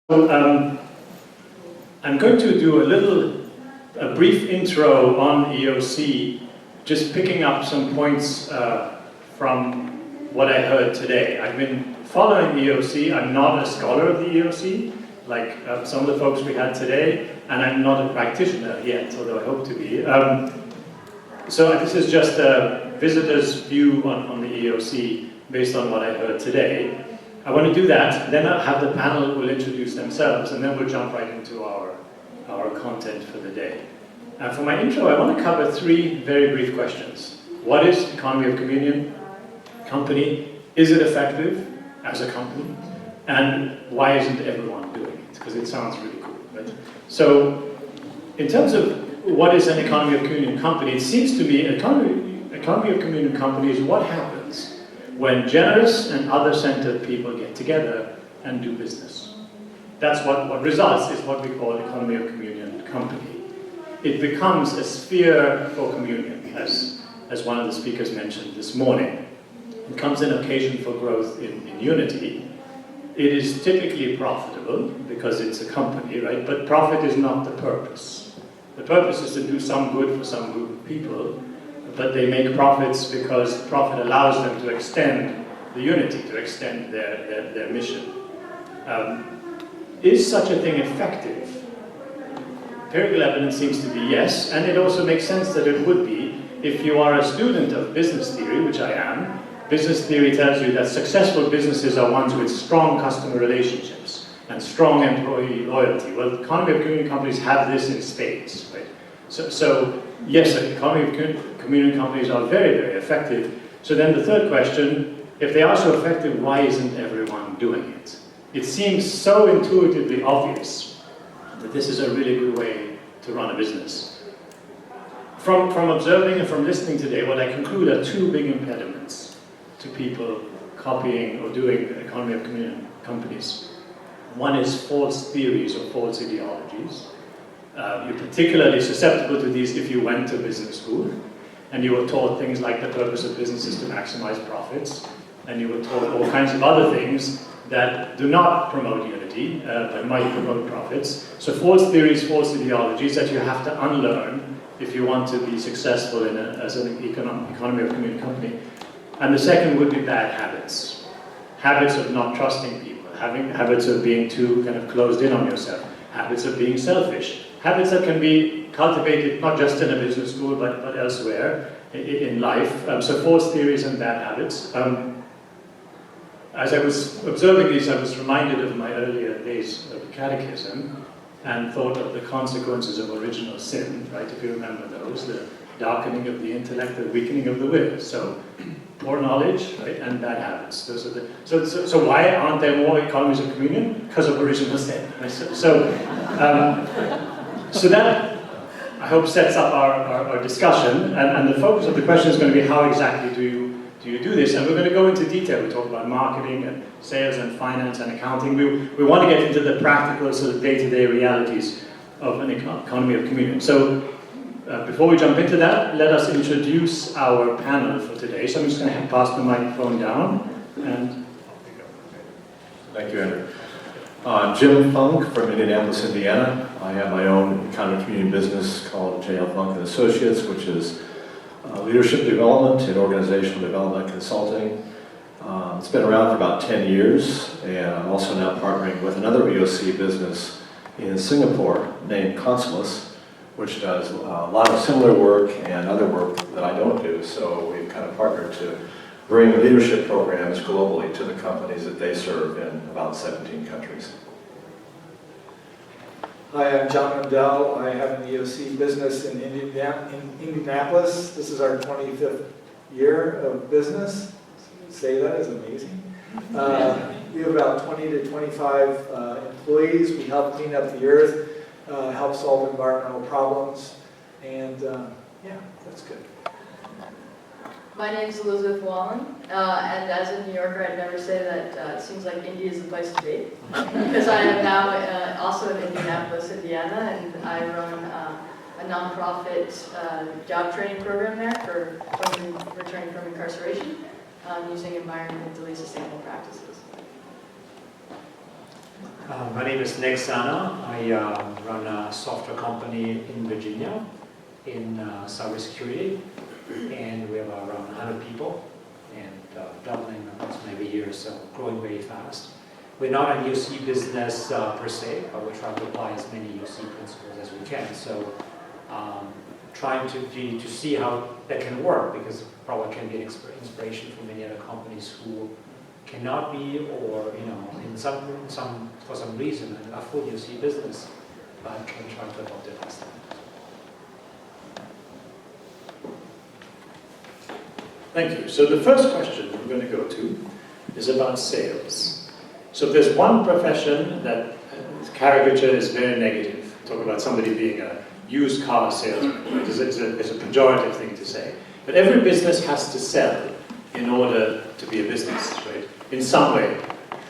I'm going to do a brief intro on EOC, just picking up some points from what I heard today. I've been following EOC. I'm not a scholar of the EOC, like some of the folks we had today, and I'm not a practitioner yet, although I hope to be. So this is just a visitor's view on the EOC based on what I heard today. I want to do that, then I'll have the panel will introduce themselves, and then we'll jump right into our content for the day. For my intro, I want to cover three very brief questions. What is economy of communion company? Is it effective as a company? And why isn't everyone doing it? Because it sounds really cool, right? So, in terms of what is an economy of communion company, it seems to me economy of communion company is what happens when generous and other-centered people get together and do business. That's what results is what we call economy of communion company. It becomes a sphere for communion, as one of the speakers mentioned this morning. It becomes an occasion for growth in unity. It is typically profitable because it's a company, right? But profit is not the purpose. The purpose is to do some good for some group of people, but they make profits because profit allows them to extend the unity, to extend their mission. Is such a thing effective? Empirical evidence seems to be yes, and it also makes sense that it would be if you are a student of business theory, which I am. Business theory tells you that successful businesses are ones with strong customer relationships and strong employee loyalty. Well, economy of communion companies have this in spades, right? So yes, economy of communion companies are very, very effective. So then the third question, if they are so effective, why isn't everyone doing it? It seems so intuitively obvious that this is a really good way to run a business. From observing and from listening today, what I conclude are two big impediments to people copying or doing economy of communion companies. One is false theories or false ideologies. You're particularly susceptible to these if you went to business school and you were taught things like the purpose of business is to maximize profits, and you were taught all kinds of other things that do not promote unity, but might promote profits. So false theories, false ideologies that you have to unlearn if you want to be successful as an economy of communion company. And the second would be bad habits. Habits of not trusting people, habits of being too kind of closed in on yourself, habits of being selfish, habits that can be cultivated not just in a business school but elsewhere in life. So false theories and bad habits. As I was observing these, I was reminded of my earlier days of catechism and thought of the consequences of original sin, right, if you remember those, the darkening of the intellect, the weakening of the will. So poor knowledge, right, and bad habits. Those are the, so why aren't there more economies of communion? Because of original sin. Right? So that, I hope, sets up our discussion, and the focus of the question is going to be how exactly do you do this? And we're going to go into detail. We talk about marketing and sales and finance and accounting. We want to get into the practical sort of day-to-day realities of an economy of communion. So before we jump into that, let us introduce our panel for today. So I'm just going to pass the microphone down. And thank you, Andrew. Jim Funk from Indianapolis, Indiana. I have my own economy of communion business called J.L. Funk & Associates, which is leadership development and organizational development consulting. It's been around for about 10 years, and I'm also now partnering with another EOC business in Singapore named Consumus, which does a lot of similar work and other work that I don't do. So we've kind of partnered to bring leadership programs globally to the companies that they serve in about 17 countries. Hi, I'm John Mundell. I have an EOC business in Indianapolis. This is our 25th year of business. Say that is amazing. We have about 20 to 25 employees. We help clean up the earth, help solve environmental problems, and yeah, that's good. My name is Elizabeth Wallen, and as a New Yorker, I'd never say that it seems like India is the place to be, because I am now also in Indianapolis, Indiana, and I run a nonprofit job training program there for women returning from incarceration, using environmentally sustainable practices. My name is Nick Sana. I run a software company in Virginia in cybersecurity, and we have around 100 people, and doubling approximately every year, so growing very fast. We're not a UC business per se, but we're trying to apply as many UC principles as we can. So trying to see how that can work, because it probably can be an inspiration for many other companies who cannot be, or for some reason, a full UC business, but can try to adopt it as that. Thank you. So the first question we're going to go to is about sales. So if there's one profession that caricature is very negative, talk about somebody being a used car salesman, right? It's a pejorative thing to say. But every business has to sell in order to be a business, right? In some way.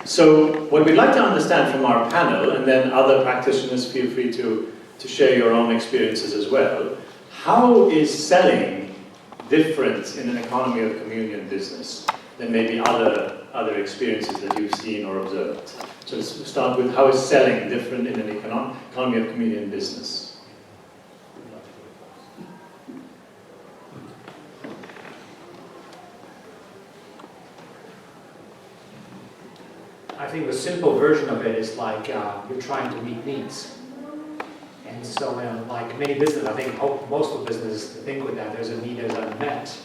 So what we'd like to understand from our panel, and then other practitioners feel free to share your own experiences as well, how is selling different in an economy of communion business than maybe other experiences that you've seen or observed? So let's start with, how is selling different in an economy of communion business? I think the simple version of it is like you're trying to meet needs. And so like many businesses, I think most of businesses think with that, there's a need that's unmet.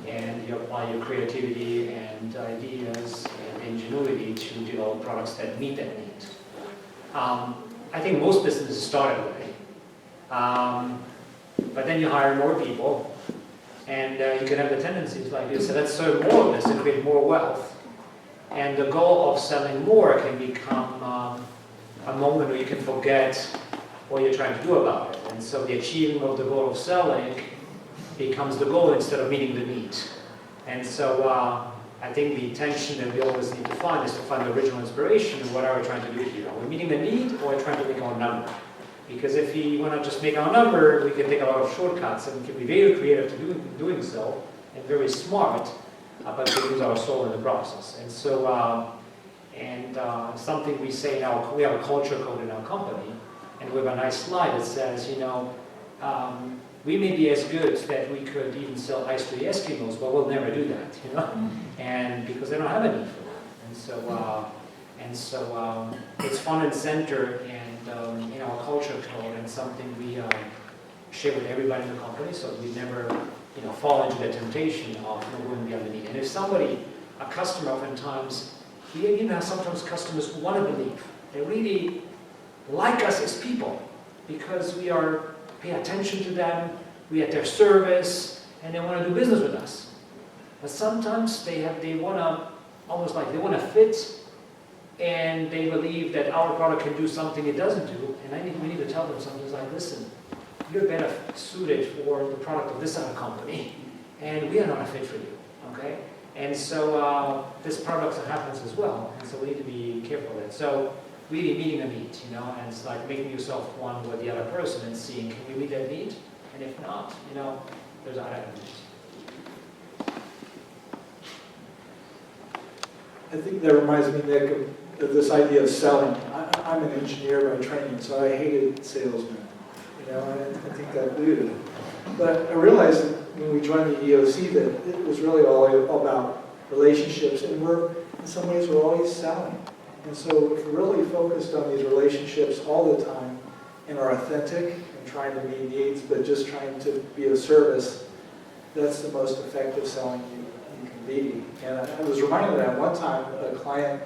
And you apply your creativity and ideas and ingenuity to develop products that meet that need. I think most businesses start that way. But then you hire more people, and you can have the tendencies like this, so let's serve more of this and create more wealth. And the goal of selling more can become a moment where you can forget what you're trying to do about it. And so the achieving of the goal of selling becomes the goal instead of meeting the need. And so I think the tension that we always need to find is to find the original inspiration of what are we trying to do here. Are we meeting the need, or are we trying to make our number? Because if we want to just make our number, we can take a lot of shortcuts, and we can be very creative to doing so, and very smart, but we lose our soul in the process. And so, something we say now, we have a culture code in our company, and we have a nice slide that says, we may be as good that we could even sell ice to the Eskimos, but we'll never do that, and because they don't have a need for that. And so, it's front and center, and in our culture code, and something we share with everybody in the company, so we never fall into the temptation of going beyond the need. And if somebody, a customer, oftentimes, we even have sometimes customers who want to believe. They really like us as people because we pay attention to them, we at their service, and they want to do business with us. But sometimes they want to, almost like they want to fit, and they believe that our product can do something it doesn't do. And we need to tell them something like, listen, you're better suited for the product of this other company, and we are not a fit for you, okay? And so this paradox happens as well, and so we need to be careful of it. So really meeting a need, and it's like making yourself one with the other person and seeing, can we meet that need? And if not, there's other needs. I think that reminds me, Nick, of this idea of selling. I'm an engineer by training, so I hated salesmen. I think that weird. But I realized that when we joined the EOC that it was really all about relationships, and in some ways we're always selling. And so if we're really focused on these relationships all the time and are authentic and trying to meet needs, but just trying to be of service, that's the most effective selling you can be. And I was reminded that one time a client,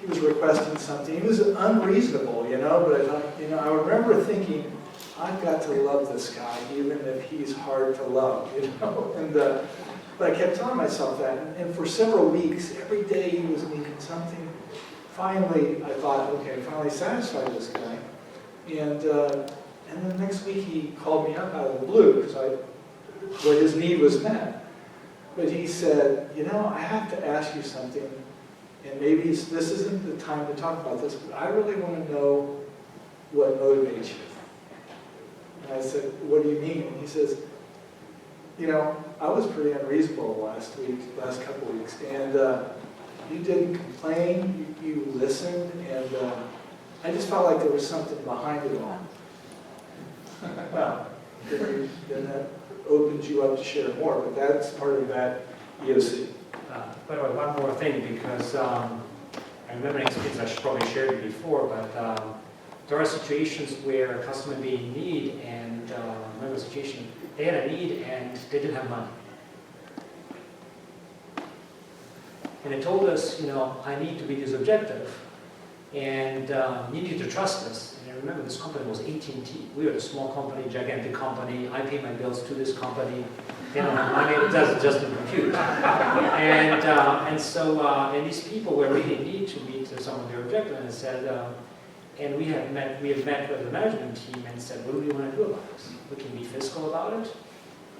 he was requesting something. He was unreasonable, but I thought, I remember thinking, I've got to love this guy, even if he's hard to love, And but I kept telling myself that, and for several weeks, every day he was needing something. Finally, I thought, okay, I finally satisfied this guy, and then the next week he called me up out of the blue where his need was met. But he said, I have to ask you something, and maybe this isn't the time to talk about this, but I really want to know what motivates you. And I said, what do you mean? And he says, I was pretty unreasonable last couple weeks, and you didn't complain, you listened, and I just felt like there was something behind it all. Well, then that opens you up to share more, but that's part of that EOC. By the way, one more thing, because I remember an experience I should probably shared it before, but there are situations where a customer may be in need, and I remember a situation, they had a need and they didn't have money. And they told us, you know, I need to meet this objective, and you need to trust us. And I remember this company was AT&T. We were a small company, gigantic company. I pay my bills to this company. They don't have money, it doesn't just compute. And so these people were really in need to meet some of their objectives, and said, and we have met with the management team and said, what do we want to do about this? We can be fiscal about it,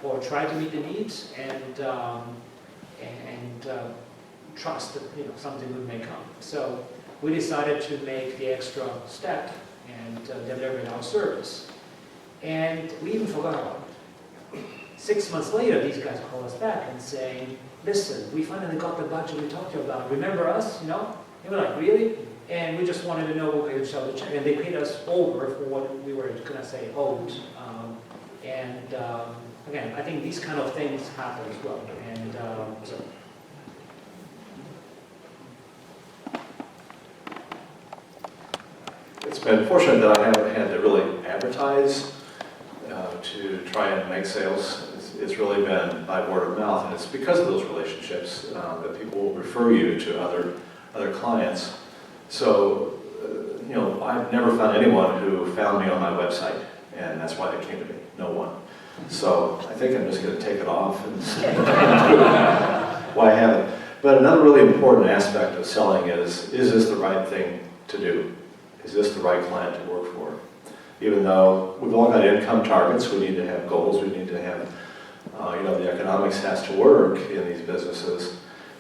or try to meet the needs, and trust that, you know, something would may come. So we decided to make the extra step and deliver our service. And we even forgot about it. 6 months later, these guys call us back and saying, listen, we finally got the budget we talked to you about. Remember us, you know? And we're like, really? And we just wanted to know what we could sell the check. And they paid us over for what we were going to say owed. Again, I think these kind of things happen as well. And so. It's been fortunate that I haven't had to really advertise to try and make sales. It's really been by word of mouth, and it's because of those relationships that people will refer you to other clients. So, you know, I've never found anyone who found me on my website, and that's why they came to me. No one. So I think I'm just going to take it off and why I haven't. But another really important aspect of selling is this the right thing to do? Is this the right client to work for? Even though we've all got income targets, we need to have goals, we need to have, you know, the economics has to work in these businesses.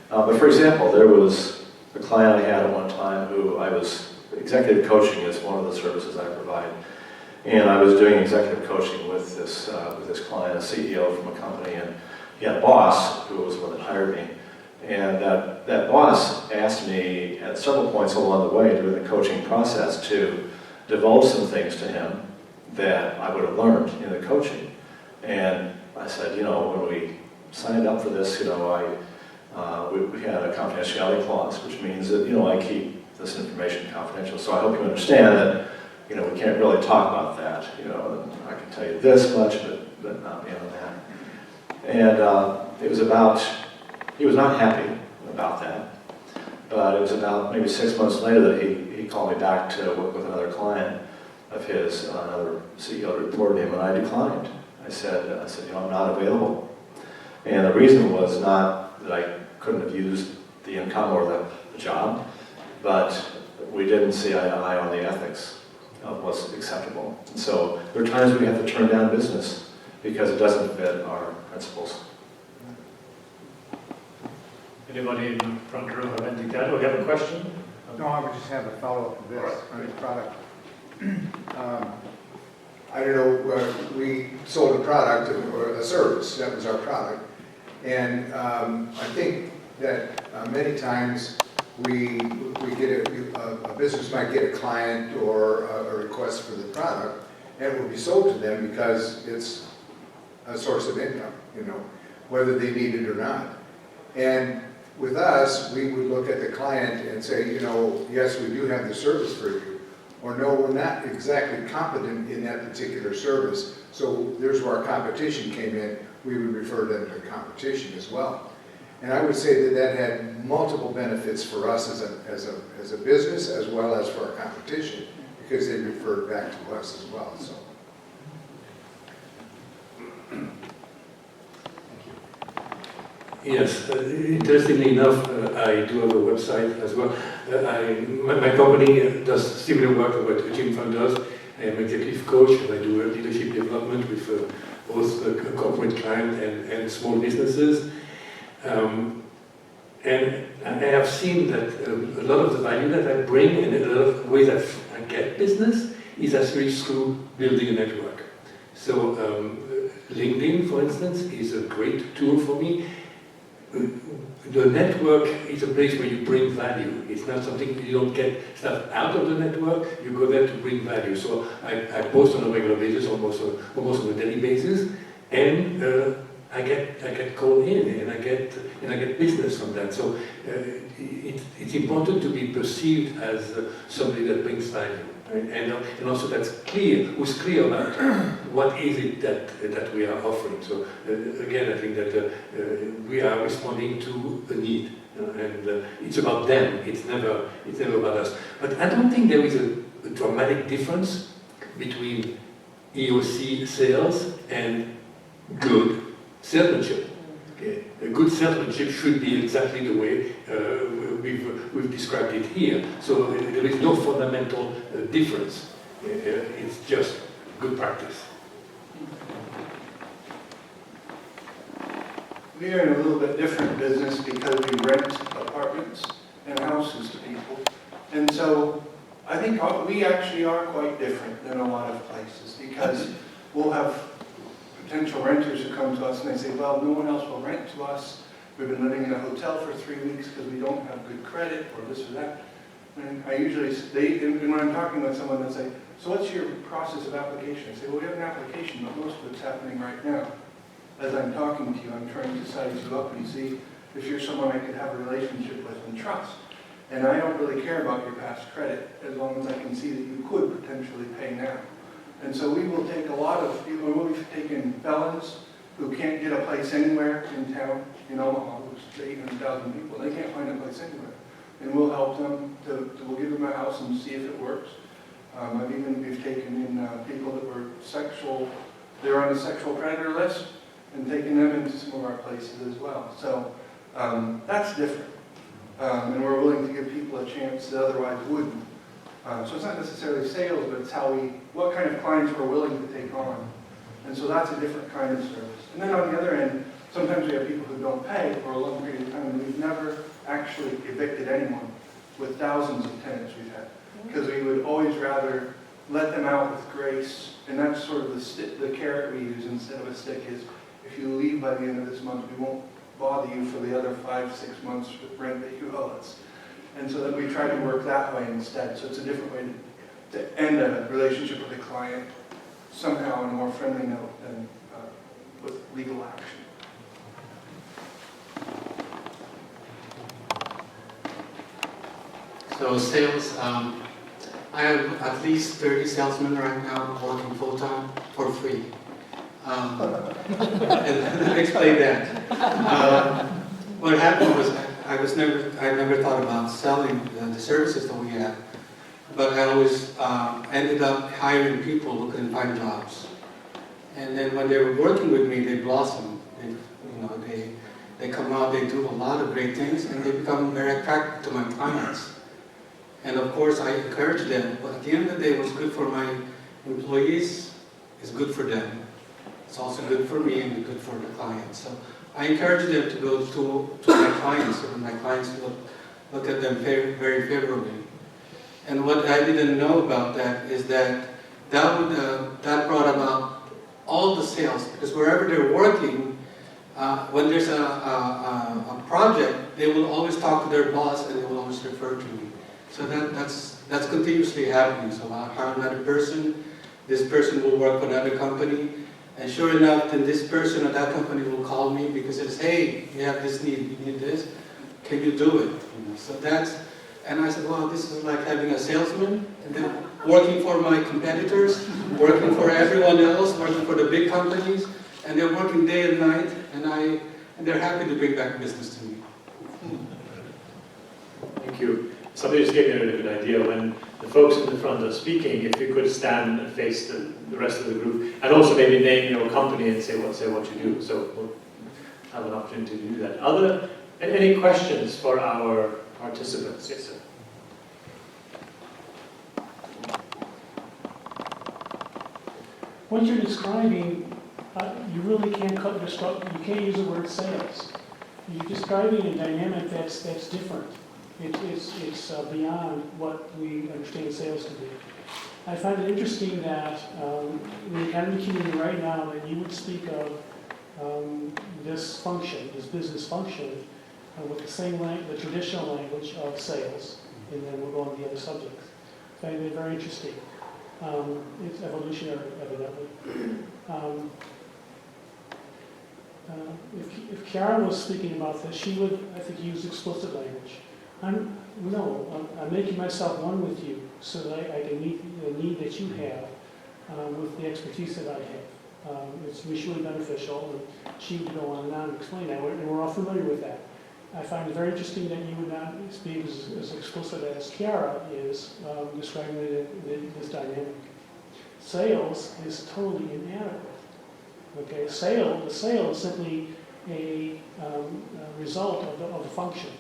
But for example, there was a client I had at one time who I was, executive coaching is one of the services I provide. And I was doing executive coaching with this client, a CEO from a company, and he had a boss who was the one that hired me. And that boss asked me at several points along the way during the coaching process to divulge some things to him that I would have learned in the coaching. And I said, you know, when we signed up for this, you know, we had a confidentiality clause, which means that, you know, I keep this information confidential. So I hope you understand that, you know, we can't really talk about that. You know, I can tell you this much, but not beyond that. And it was about, he was not happy about that, but it was about maybe 6 months later that he called me back to work with another client of his, another CEO reported him, and I declined. I said, you know, I'm not available. And the reason was not that I couldn't have used the income or the job, but we didn't see eye to eye on the ethics of what's acceptable. And so there are times we have to turn down business because it doesn't fit our principles. Anybody in the front row have anything to add? We have a question? No, I would just have a follow-up to this on the product. I don't know, we sold a product or a service, that was our product. And I think that many times we get a business might get a client or a request for the product, and it will be sold to them because it's a source of income, you know, whether they need it or not. And with us, we would look at the client and say, you know, yes, we do have the service for you, or no, we're not exactly competent in that particular service. So there's where our competition came in. We would refer them to competition as well. And I would say that that had multiple benefits for us as a business as well as for our competition, because they referred back to us as well. So. Yes, interestingly enough, I do have a website as well. My company does similar work to what Jim Funk does. I am an executive coach, and I do leadership development with both corporate clients and small businesses. And I have seen that a lot of the value that I bring and a lot of ways that I get business is actually through building a network. So LinkedIn, for instance, is a great tool for me. the network is a place where you bring value. It's not something you don't get stuff out of the network, you go there to bring value. So I post on a regular basis, almost on a daily basis, and I get called in, and I get business from that. So it's important to be perceived as somebody that brings value, right? And also that's clear, who's clear about what is it that we are offering. So again, I think that we are responding to a need, and it's about them. It's never about us. But I don't think there is a dramatic difference between EOC sales and good salesmanship. Okay. A good salesmanship should be exactly the way we've described it here. So there is no fundamental difference. It's just good practice. We are in a little bit different business because we rent apartments and houses to people. And so I think we actually are quite different than a lot of places, because we'll have potential renters who come to us and they say, well, no one else will rent to us. We've been living in a hotel for 3 weeks because we don't have good credit or this or that. And I usually, and when I'm talking with someone, they'll say, so what's your process of application? I say, well, we have an application, but most of it's happening right now. As I'm talking to you, I'm trying to size you up and see if you're someone I could have a relationship with and trust. And I don't really care about your past credit as long as I can see that you could potentially pay now. And so we will take a lot of people. We've taken felons who can't get a place anywhere in town, in Omaha, which is 800,000 people. They can't find a place anywhere. And we'll help them, we'll give them a house and see if it works. We've taken in people that were they're on the sexual predator list, and taken them into some of our places as well. So that's different. And we're willing to give people a chance that otherwise wouldn't. So it's not necessarily sales, but it's what kind of clients we're willing to take on. And so that's a different kind of service. And then on the other end, sometimes we have people who don't pay for a long period of time, and we've never actually evicted anyone with thousands of tenants we've had. Because we would always rather let them out with grace, and that's sort of the carrot we use instead of a stick is, if you leave by the end of this month, we won't bother you for the other 5-6 months with rent that you owe us. And so that we try to work that way instead. So it's a different way to end a relationship with a client somehow on a more friendly note than with legal action. So sales, I have at least 30 salesmen right now working full-time for free. And let me explain that. What happened was I never thought about selling the services that we have, but I always ended up hiring people who couldn't find jobs. And then when they were working with me, they blossom. They come out, they do a lot of great things, and they become very attractive to my clients. And of course, I encourage them. But at the end of the day, what's good for my employees is good for them. It's also good for me and good for the clients. So I encourage them to go to my clients, and my clients look at them very favorably. And what I didn't know about that is that brought about all the sales, because wherever they're working, when there's a project, they will always talk to their boss and they will always refer to me. So that's continuously happening. So I'll hire another person, this person will work for another company, and sure enough, then this person at that company will call me because it says, hey, you have this need, you need this, can you do it? So and I said, well, this is like having a salesman, and then working for my competitors, working for everyone else, working for the big companies, and they're working day and night, and they're happy to bring back business to me. Thank you. Somebody just gave me a bit of an idea. When the folks in the front are speaking, if you could stand and face the rest of the group, and also maybe name your company and say what you do. So we'll have an opportunity to do that. Any questions for our participants? Yes, sir. What you're describing, you really can't you can't use the word sales. You're describing a dynamic that's different. It's beyond what we understand sales to be. I find it interesting that in the economy community right now that you would speak of this function, this business function, with the same the traditional language of sales, and then we'll go on to the other subjects. I find it very interesting. It's evolutionary, evidently. If Chiara was speaking about this, she would, I think, use explicit language. I'm making myself one with you so that I can meet the need that you have with the expertise that I have. It's mutually beneficial, and she would go on and explain that, and we're all familiar with that. I find it very interesting that you would not speak as explicit as Chiara is describing this dynamic. Sales is totally inadequate. Okay, the sale is simply a result of the function.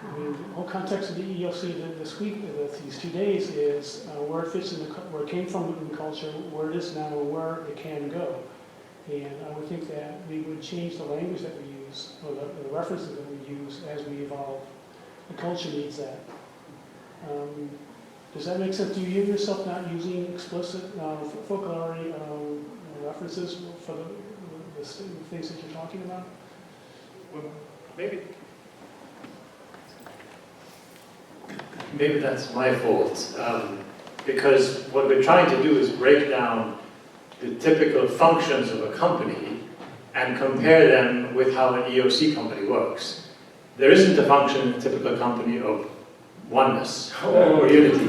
I mean, the whole context of the EEOC this week, these 2 days, is where it fits in where it came from in the culture, where it is now, and where it can go. And I would think that we would change the language that we use, or the references that we use as we evolve. The culture needs that. Does that make sense? Do you hear yourself not using explicit vocabulary references for the things that you're talking about? Well, maybe that's my fault, because what we're trying to do is break down the typical functions of a company and compare them with how an EOC company works. There isn't a function in a typical company of oneness or unity,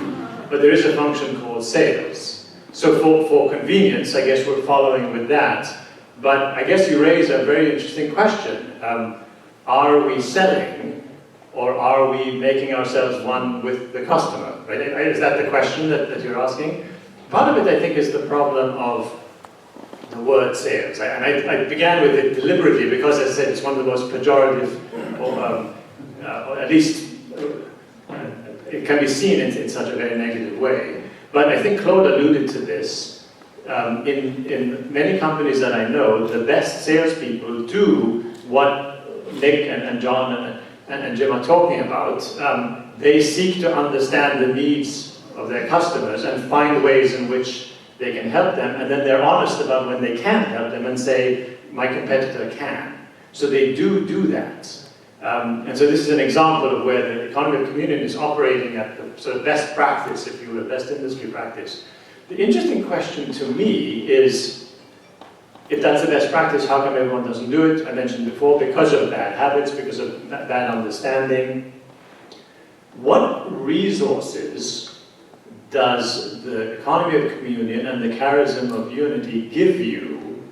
but there is a function called sales. So for convenience, I guess we're following with that, but I guess you raise a very interesting question. Are we selling, or are we making ourselves one with the customer? Right? Is that the question that you're asking? Part of it, I think, is the problem of the word sales. I began with it deliberately because, as I said, it's one of the most pejorative, or at least it can be seen in such a very negative way. But I think Claude alluded to this. In many companies that I know, the best salespeople do what Nick and John and Jim are talking about. They seek to understand the needs of their customers and find ways in which they can help them, and then they're honest about when they can't help them and say, my competitor can. So they do that. And so this is an example of where the economy of communion is operating at the sort of best practice, if you will, best industry practice. The interesting question to me is, if that's the best practice, how come everyone doesn't do it? I mentioned before, because of bad habits, because of bad understanding. What resources does the economy of communion and the charism of unity give you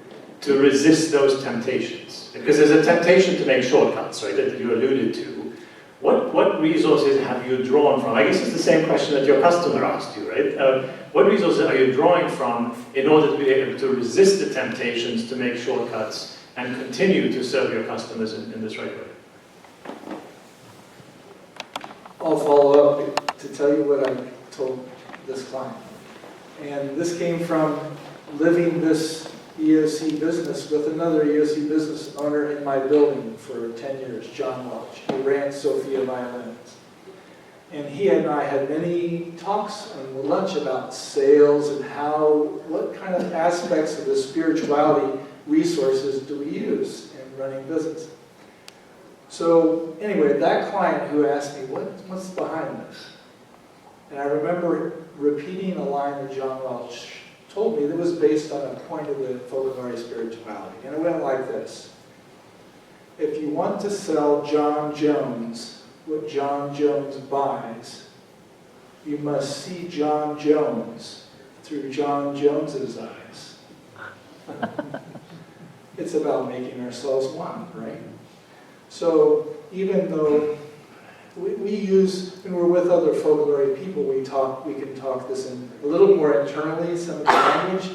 to resist those temptations? Because there's a temptation to make shortcuts, right, that you alluded to. What resources have you drawn from? I guess it's the same question that your customer asked you, right? What resources are you drawing from in order to be able to resist the temptations to make shortcuts and continue to serve your customers in this right way? I'll follow up to tell you what I told this client. And this came from living this EOC business with another EOC business owner in my building for 10 years, John Welch. He ran Sophia Violins. And he and I had many talks on lunch about sales and what kind of aspects of the spirituality resources do we use in running business. So anyway, that client who asked me, what's behind this? And I remember repeating a line that John Welch told me that was based on a point of the folklore spirituality. And it went like this. If you want to sell John Jones what John Jones buys, you must see John Jones through John Jones's eyes. It's about making ourselves one, right? So even though we use, when we're with other folklore people, we can talk this in a little more internally, some of the language.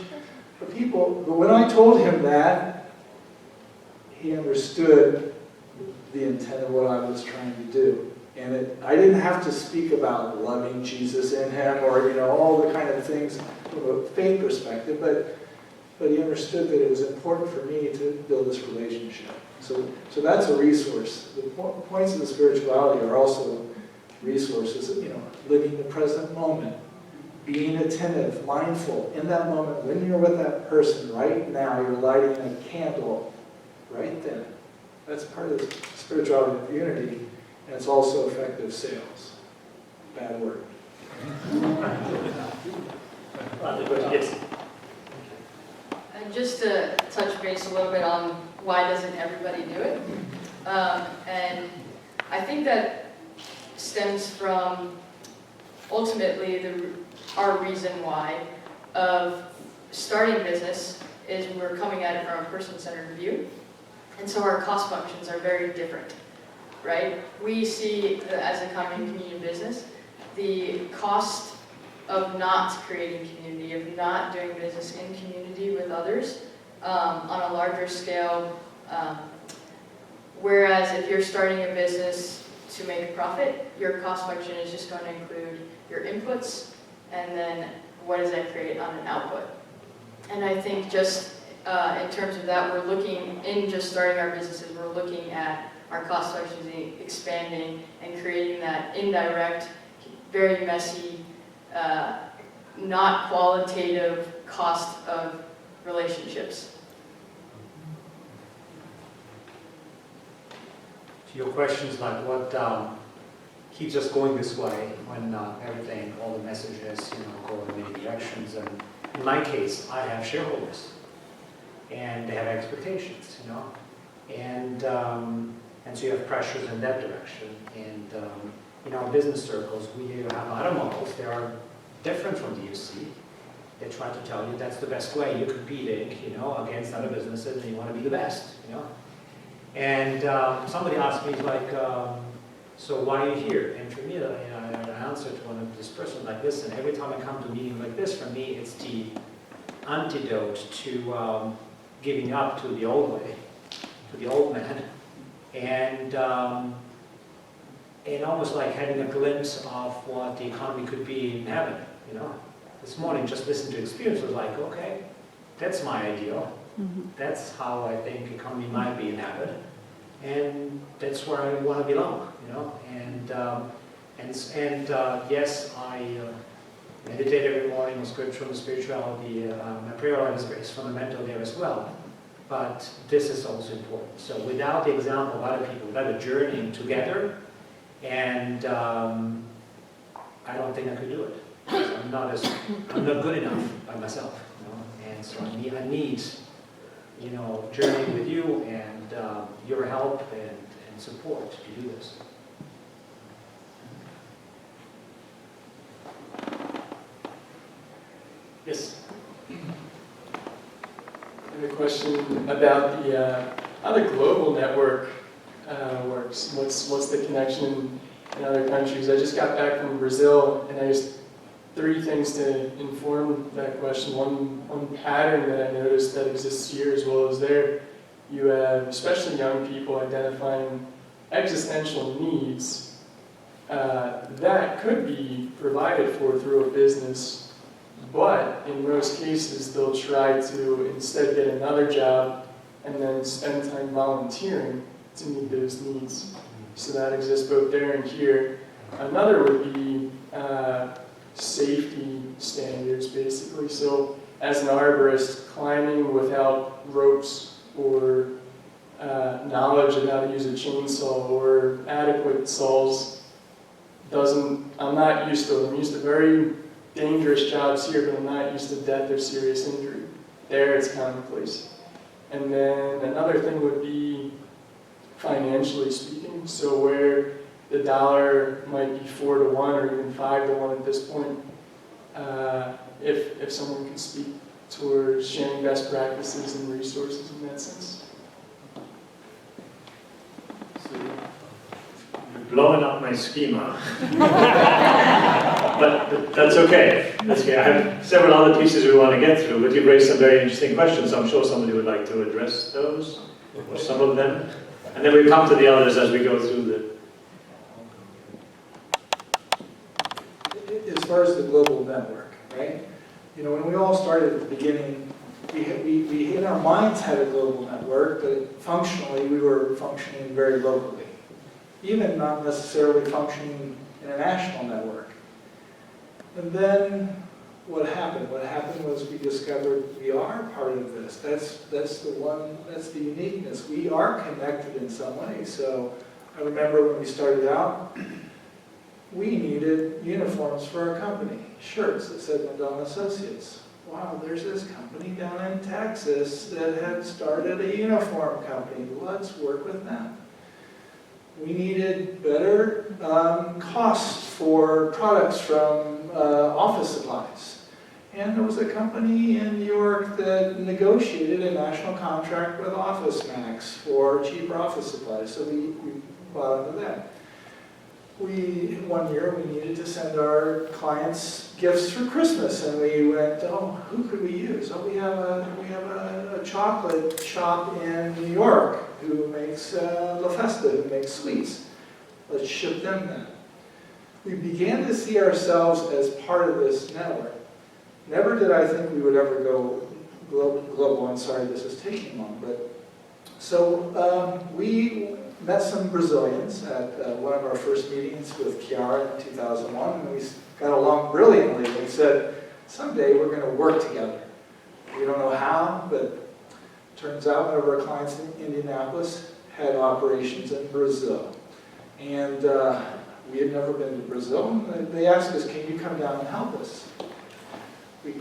But when I told him that, he understood the intent of what I was trying to do. And I didn't have to speak about loving Jesus in him or all the kind of things from a faith perspective, but he understood that it was important for me to build this relationship. So that's a resource. The points of the spirituality are also resources, living the present moment, being attentive, mindful, in that moment, when you're with that person right now, you're lighting a candle right then. That's part of the spirituality of unity, and it's also effective sales. Bad word. Yes. And just to touch base a little bit on why doesn't everybody do it? And I think that stems from ultimately our reason why of starting business is we're coming at it from a person-centered view. And so our cost functions are very different, right? We see, as a community business, the cost of not creating community, of not doing business in community with others on a larger scale. Whereas if you're starting a business to make a profit, your cost function is just going to include your inputs and then what does that create on an output. And I think just in terms of that, we're looking, in just starting our businesses, we're looking at our cost functions expanding and creating that indirect, very messy, not qualitative cost of relationships. To your questions like what keeps us going this way when everything, all the messages, go in many directions. And in my case, I have shareholders, and they have expectations, and so you have pressures in that direction. And in our business circles, we have other models. They are different from the UC. They try to tell you that's the best way. You're competing, against other businesses, and you want to be the best, And somebody asked me, like, so why are you here? And for me, I answered to this person like this, and every time I come to a meeting like this, for me, it's the antidote to giving up to the old way, to the old man, and almost like having a glimpse of what the economy could be in heaven, This morning, just listening to experience was like, okay, that's my ideal. That's how I think economy might be in heaven, and that's where I want to belong, And yes, I meditate every morning on scripture and spirituality. My prayer life is fundamental there as well. But this is also important. So without the example of other people, without a journeying together, and I don't think I could do it. So I'm not good enough by myself, And so I need journeying with you and your help and support to do this. Yes. I have a question about how the global network works. What's the connection in other countries? I just got back from Brazil, and I just 3 things to inform that question. One pattern that I noticed that exists here as well as there. You have, especially young people, identifying existential needs that could be provided for through a business, but in most cases they'll try to instead get another job and then spend time volunteering to meet those needs. So that exists both there and here. Another would be safety standards, basically. So as an arborist, climbing without ropes or knowledge of how to use a chainsaw or adequate saws I'm not used to it. I'm used to very dangerous jobs here, but I'm not used to death or serious injury. There it's commonplace. And then another thing would be financially speaking. So where the dollar might be 4 to 1 or even 5 to 1 at this point, if someone can speak towards sharing best practices and resources in that sense. Blowing up my schema. But that's okay. That's okay. I have several other pieces we want to get through, but you've raised some very interesting questions. I'm sure somebody would like to address those, or some of them. And then we'll come to the others as we go through As far as the global network, right? When we all started at the beginning, we in our minds had a global network, but functionally we were functioning very locally. Even not necessarily functioning in a national network. And then what happened? What happened was we discovered we are part of this. That's the uniqueness. We are connected in some way. So I remember when we started out, we needed uniforms for our company, shirts that said Madonna Associates. Wow, there's this company down in Texas that had started a uniform company. Let's work with them. We needed better costs for products from office supplies. And there was a company in New York that negotiated a national contract with Office Max for cheaper office supplies. So we bought into that. One year we needed to send our clients gifts for Christmas, and we went, oh, who could we use? Oh, we have a chocolate shop in New York who makes La Festa, who makes sweets. Let's ship them then. We began to see ourselves as part of this network. Never did I think we would ever go global. I'm sorry this is taking long, but so we met some Brazilians at one of our first meetings with Chiara in 2001, and we got along brilliantly. We said, someday we're going to work together. We don't know how, but turns out one of our clients in Indianapolis had operations in Brazil. And we had never been to Brazil, and they asked us, can you come down and help us? We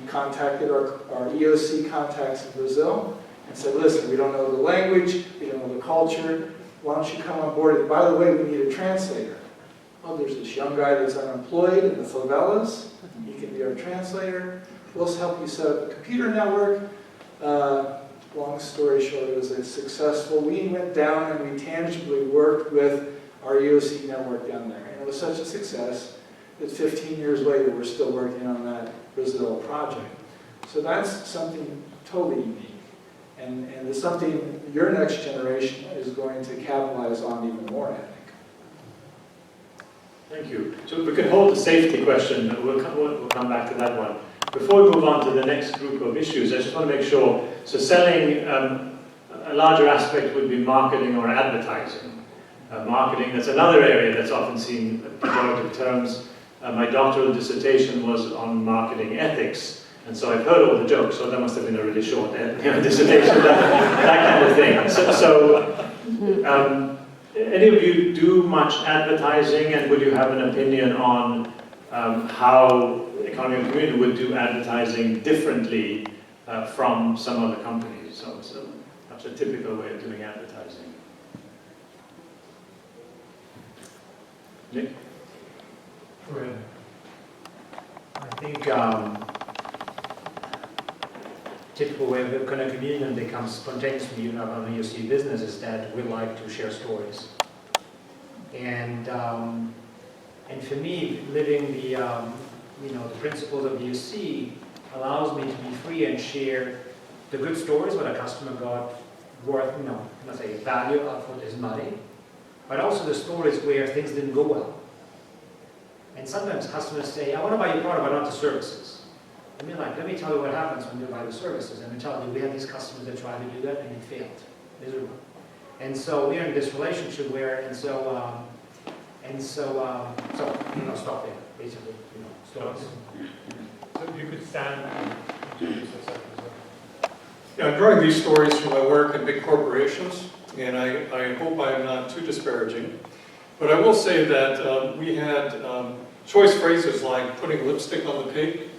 contacted our EOC contacts in Brazil and said, listen, we don't know the language, we don't know the culture, why don't you come on board? And by the way, we need a translator. Oh, there's this young guy that's unemployed in the favelas. He can be our translator. We'll help you set up a computer network. Long story short, it was a successful. We went down and we tangibly worked with our EOC network down there. And it was such a success that 15 years later, we're still working on that Brazil project. So that's something totally unique. And it's something your next generation is going to capitalize on even more, I think. Thank you. So we can hold the safety question. We'll come back to that one. Before we move on to the next group of issues, I just want to make sure, so selling, a larger aspect would be marketing or advertising. Marketing, that's another area that's often seen in pejorative terms. My doctoral dissertation was on marketing ethics. And so I've heard all the jokes, so that must have been a really short dissertation, that kind of thing. So any of you do much advertising, and would you have an opinion on how Economy and Community would do advertising differently from some other companies? So that's a typical way of doing advertising. Nick? I think typical way of kind of communion that comes spontaneously even out of an EOC business is that we like to share stories. And for me, living the the principles of EOC allows me to be free and share the good stories what a customer got worth, let's say value out for his money, but also the stories where things didn't go well. And sometimes customers say, I want to buy your product, but not the services. I mean, let me tell you what happens when you buy the services. And we tell you, we had these customers that tried to do that and it failed, miserable. And so we're in this relationship where, stop there, basically, stories. So you could stand and introduce yourself as well. Yeah, I'm drawing these stories from my work in big corporations, and I hope I am not too disparaging. But I will say that we had choice phrases like putting lipstick on the pig.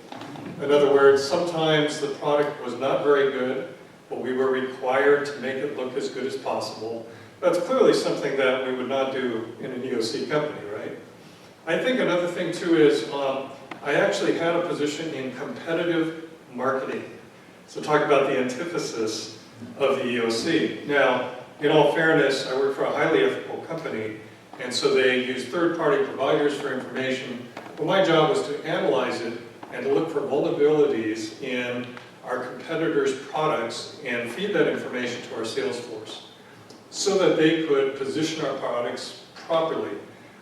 In other words, sometimes the product was not very good, but we were required to make it look as good as possible. That's clearly something that we would not do in an EOC company, right? I think another thing too is I actually had a position in competitive marketing. So talk about the antithesis of the EOC. Now, in all fairness, I work for a highly ethical company, and so they use third-party providers for information. But my job was to analyze it and to look for vulnerabilities in our competitors' products and feed that information to our sales force so that they could position our products properly.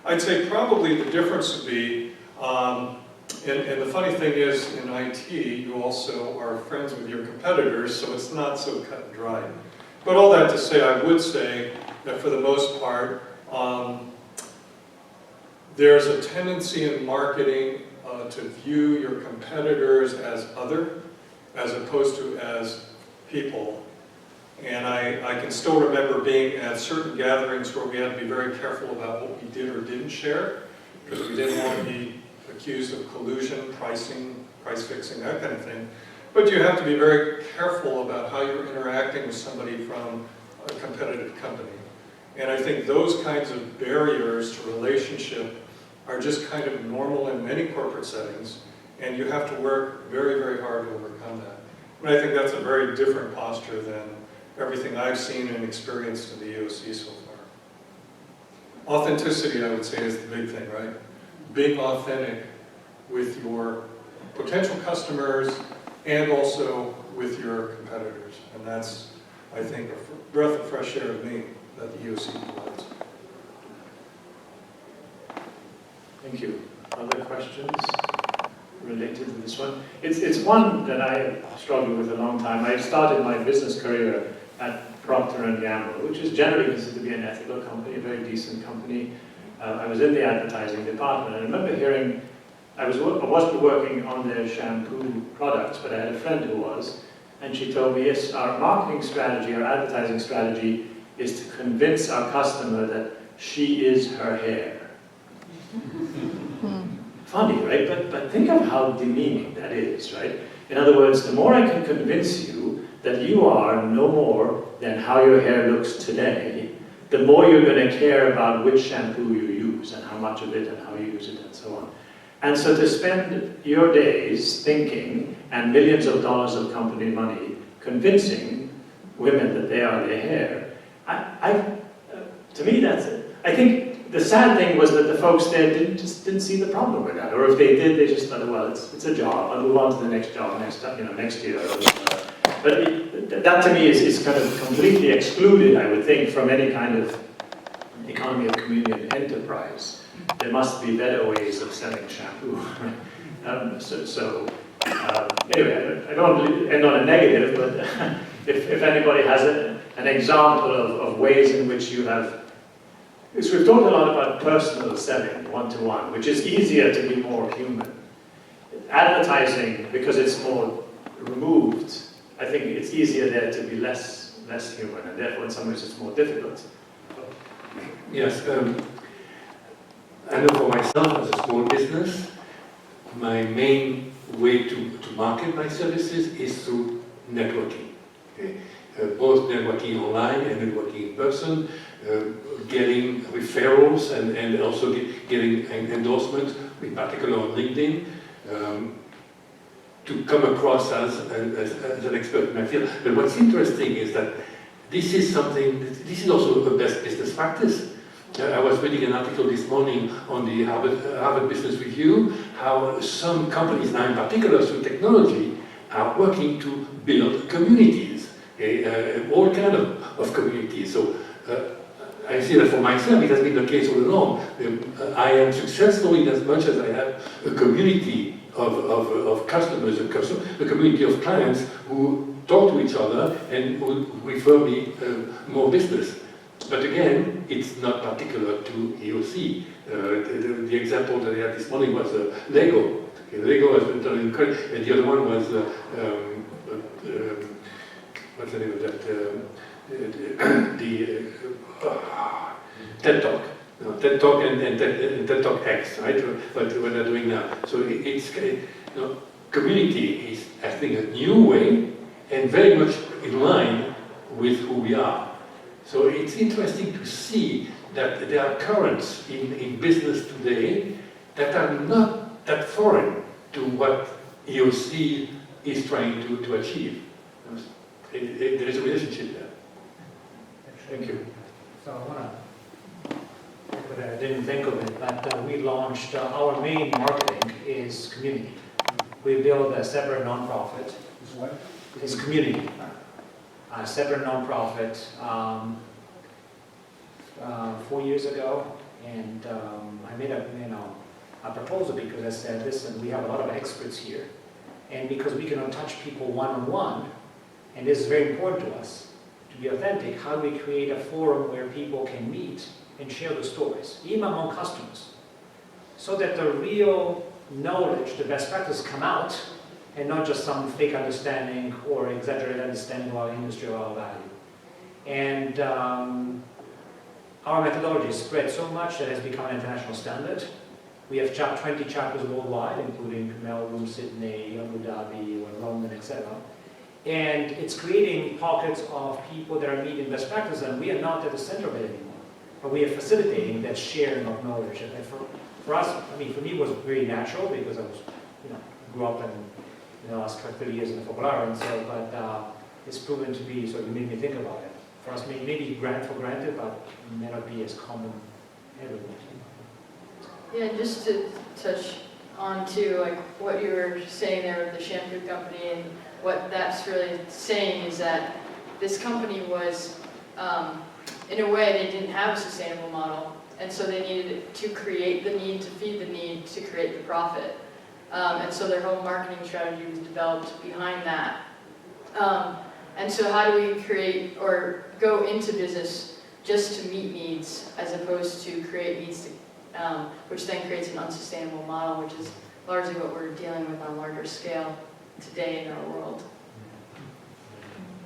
I'd say probably the difference would be, and the funny thing is in IT, you also are friends with your competitors, so it's not so cut and dry. But all that to say, I would say that for the most part, there's a tendency in marketing to view your competitors as other, as opposed to as people. And I can still remember being at certain gatherings where we had to be very careful about what we did or didn't share, because we didn't want to be accused of collusion, pricing, price fixing, that kind of thing. But you have to be very careful about how you're interacting with somebody from a competitive company. And I think those kinds of barriers to relationship are just kind of normal in many corporate settings, and you have to work very, very hard to overcome that. And I think that's a very different posture than everything I've seen and experienced in the EOC so far. Authenticity, I would say, is the big thing, right? Being authentic with your potential customers and also with your competitors. And that's, I think, a breath of fresh air to me that the EOC provides. Thank you. Other questions related to this one? It's one that I have struggled with a long time. I started my business career at Procter & Gamble, which is generally considered to be an ethical company, a very decent company. I was in the advertising department. I remember hearing, I wasn't working on their shampoo products, but I had a friend who was, and she told me, yes, our marketing strategy, our advertising strategy is to convince our customer that she is her hair. Funny, right? But think of how demeaning that is, right? In other words, the more I can convince you that you are no more than how your hair looks today, the more you're going to care about which shampoo you use and how much of it and how you use it and so on. And so to spend your days thinking, and millions of dollars of company money, convincing women that they are their hair, to me that's it. I think the sad thing was that the folks there didn't see the problem with that, or if they did, they just thought, well, it's a job. I'll move on to the next job next year. But that to me is kind of completely excluded, I would think, from any kind of economy of community and enterprise. There must be better ways of selling shampoo. Anyway, I don't want to end on a negative, but if anybody has an example of ways in which you have, because we've talked a lot about personal selling, one-to-one, which is easier to be more human. Advertising, because it's more removed, I think it's easier there to be less human, and therefore in some ways it's more difficult. Yes, I know for myself as a small business, my main way to market my services is through networking. Okay? Both networking online and networking in person, getting referrals and also getting endorsements, in particular on LinkedIn, to come across as an expert in my field. But what's interesting is that this is also the best business practice. I was reading an article this morning on the Harvard Business Review, how some companies, now in particular through technology, are working to build communities, all kind of communities. So I see that for myself, it has been the case all along. I am successful in as much as I have a community of customers, a community of clients who talk to each other and who refer me more business. But again, it's not particular to EOC. The example that I had this morning was Lego. Okay, Lego has been done in credit, and the other one was, what's the name of that? TED Talk. No, TED Talk and TED Talk X, right? What they're doing now. So it's, community is, I think, a new way and very much in line with who we are. So it's interesting to see that there are currents in business today that are not that foreign to what EOC is trying to achieve. There is a relationship there. Thank you. So I want to, but I didn't think of it, but we launched, our main marketing is community. We build a separate nonprofit. What? It's community. A separate nonprofit 4 years ago, and I made a proposal because I said, listen, we have a lot of experts here, and because we cannot touch people one-on-one, and this is very important to us, to be authentic, how do we create a forum where people can meet and share the stories, even among customers, so that the real knowledge, the best practices come out, and not just some fake understanding or exaggerated understanding of our industry or our value. And our methodology is spread so much that it has become an international standard. We have 20 chapters worldwide, including Melbourne, Sydney, Abu Dhabi, London, etc. And it's creating pockets of people that are meeting best practices, and we are not at the center of it anymore. But we are facilitating that sharing of knowledge. And for us, I mean, for me, it was very natural because I was, grew up in the last 30 years in the Popular, and so, but it's proven to be, so it made me think about it. For us, maybe for granted, but it may not be as common everywhere. Yeah, just to touch on to like what you were saying there with the shampoo company, and what that's really saying is that this company was, in a way, they didn't have a sustainable model, and so they needed to create the need, to feed the need, to create the profit. And so their whole marketing strategy was developed behind that. And so how do we create or go into business just to meet needs as opposed to create needs, which then creates an unsustainable model, which is largely what we're dealing with on a larger scale today in our world.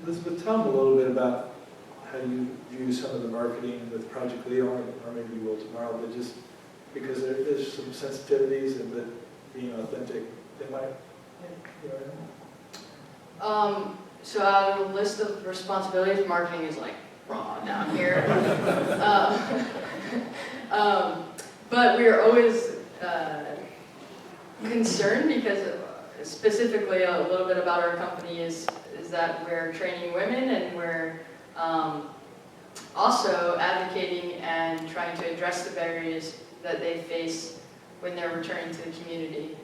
Elizabeth, tell them a little bit about how you view some of the marketing with Project Leo, or maybe you will tomorrow, but just because there's some sensitivities and that being authentic, they might, So out of the list of responsibilities, marketing is like raw down here. But we're always concerned because specifically a little bit about our company is that we're training women, and we're also advocating and trying to address the barriers that they face when they're returning to the community.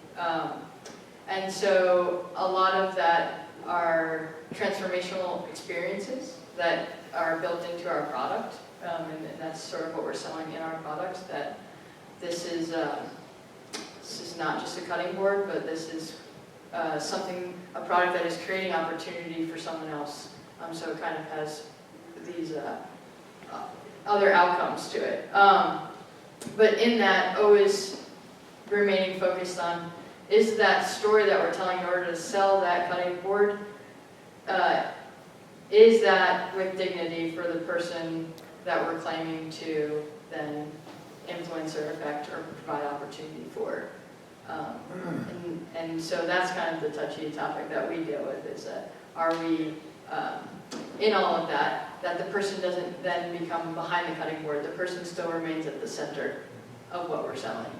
And so a lot of that are transformational experiences that are built into our product, and that's sort of what we're selling in our products, that this is not just a cutting board, but this is a product that is creating opportunity for someone else. So it kind of has these other outcomes to it. But in that, always remaining focused on, is that story that we're telling in order to sell that cutting board, is that with dignity for the person that we're claiming to then influence or affect or provide opportunity for? And so that's kind of the touchy topic that we deal with, is that are we in all of that the person doesn't then become behind the cutting board, the person still remains at the center of what we're selling.